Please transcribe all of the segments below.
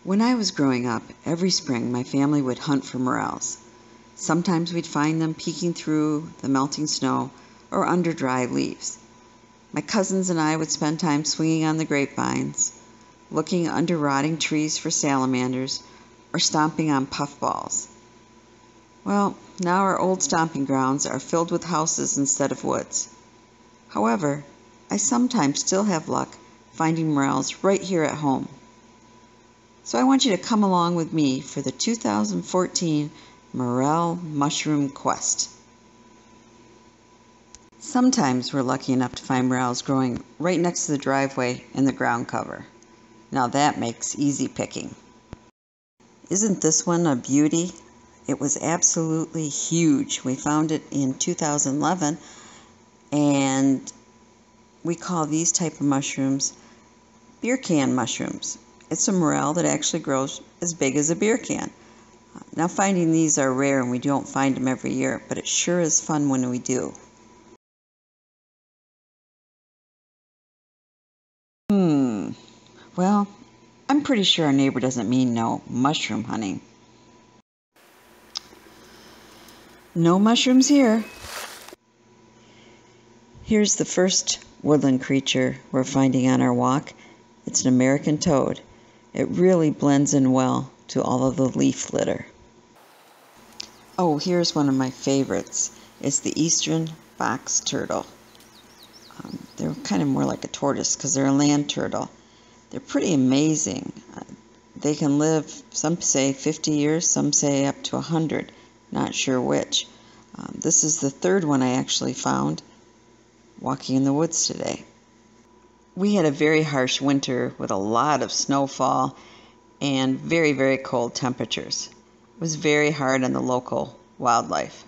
When I was growing up, every spring my family would hunt for morels. Sometimes we'd find them peeking through the melting snow or under dry leaves. My cousins and I would spend time swinging on the grapevines, looking under rotting trees for salamanders, or stomping on puffballs. Well, now our old stomping grounds are filled with houses instead of woods. However, I sometimes still have luck finding morels right here at home. So I want you to come along with me for the 2014 Morel Mushroom Quest. Sometimes we're lucky enough to find morels growing right next to the driveway in the ground cover. Now that makes easy picking. Isn't this one a beauty? It was absolutely huge. We found it in 2011, and we call these type of mushrooms beer can mushrooms. It's a morel that actually grows as big as a beer can. Now finding these are rare and we don't find them every year, but it sure is fun when we do. Well, I'm pretty sure our neighbor doesn't mean no mushroom hunting. No mushrooms here. Here's the first woodland creature we're finding on our walk. It's an American toad. It really blends in well to all of the leaf litter. Oh, here's one of my favorites. It's the eastern box turtle. They're kind of more like a tortoise because they're a land turtle. They're pretty amazing. They can live, some say 50 years, some say up to 100. Not sure which. This is the third one I actually found walking in the woods today. We had a very harsh winter with a lot of snowfall and very, very cold temperatures. It was very hard on the local wildlife.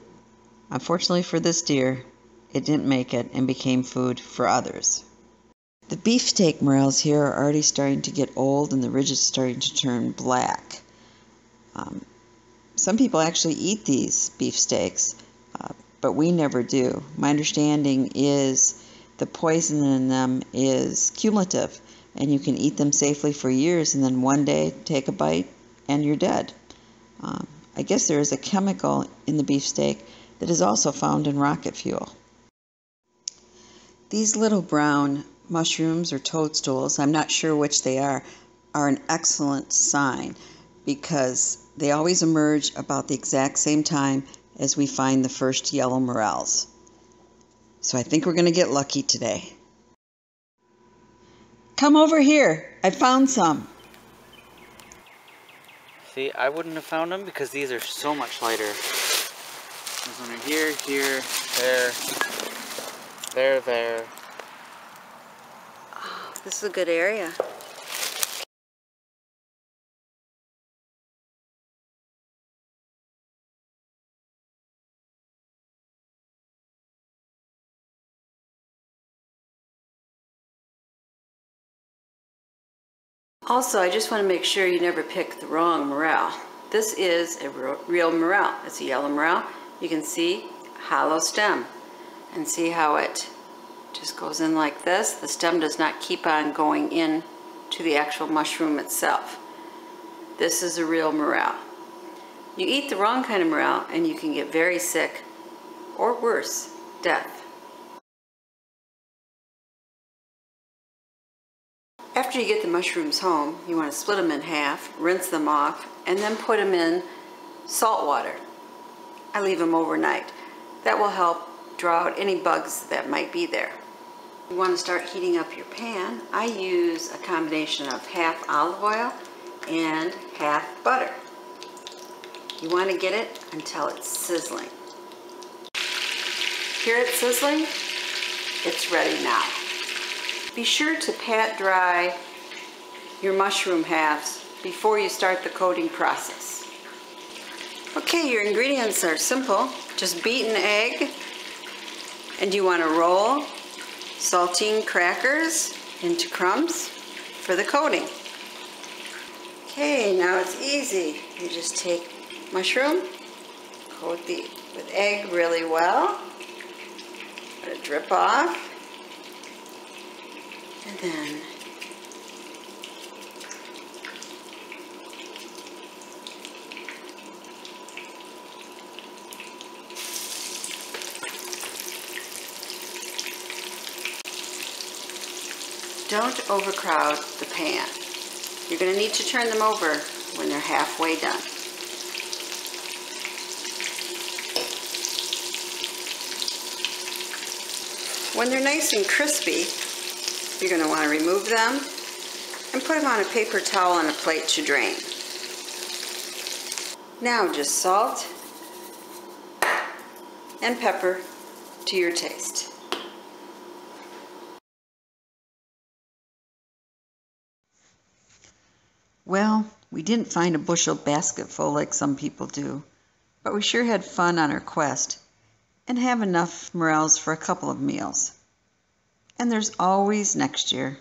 Unfortunately for this deer, it didn't make it and became food for others. The beefsteak morels here are already starting to get old and the ridge is starting to turn black. Some people actually eat these beefsteaks, but we never do. My understanding is the poison in them is cumulative, and you can eat them safely for years, and then one day take a bite and you're dead. I guess there is a chemical in the beefsteak that is also found in rocket fuel. These little brown mushrooms or toadstools, I'm not sure which they are an excellent sign because they always emerge about the exact same time as we find the first yellow morels. So I think we're going to get lucky today. Come over here. I found some. See, I wouldn't have found them because these are so much lighter. There's one right here, here, there. Oh, this is a good area. Also, I just want to make sure you never pick the wrong morel. This is a real morel. It's a yellow morel. You can see hollow stem and see how it just goes in like this. The stem does not keep on going in to the actual mushroom itself. This is a real morel. You eat the wrong kind of morel and you can get very sick or worse, death. After you get the mushrooms home, you want to split them in half, rinse them off, and then put them in salt water. I leave them overnight. That will help draw out any bugs that might be there. You want to start heating up your pan. I use a combination of half olive oil and half butter. You want to get it until it's sizzling. Hear it sizzling? It's ready now. Be sure to pat dry your mushroom halves before you start the coating process. Okay, your ingredients are simple. Just beaten egg, and you want to roll saltine crackers into crumbs for the coating. Okay, now it's easy. You just take mushroom, coat with egg really well, let it drip off, and then Don't overcrowd the pan. You're going to need to turn them over when they're halfway done. When they're nice and crispy, you're going to want to remove them and put them on a paper towel on a plate to drain. Now just salt and pepper to your taste. Well, we didn't find a bushel basketful like some people do, but we sure had fun on our quest and have enough morels for a couple of meals. And there's always next year.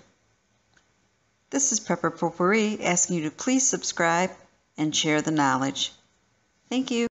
This is Pepper Potpourri asking you to please subscribe and share the knowledge. Thank you.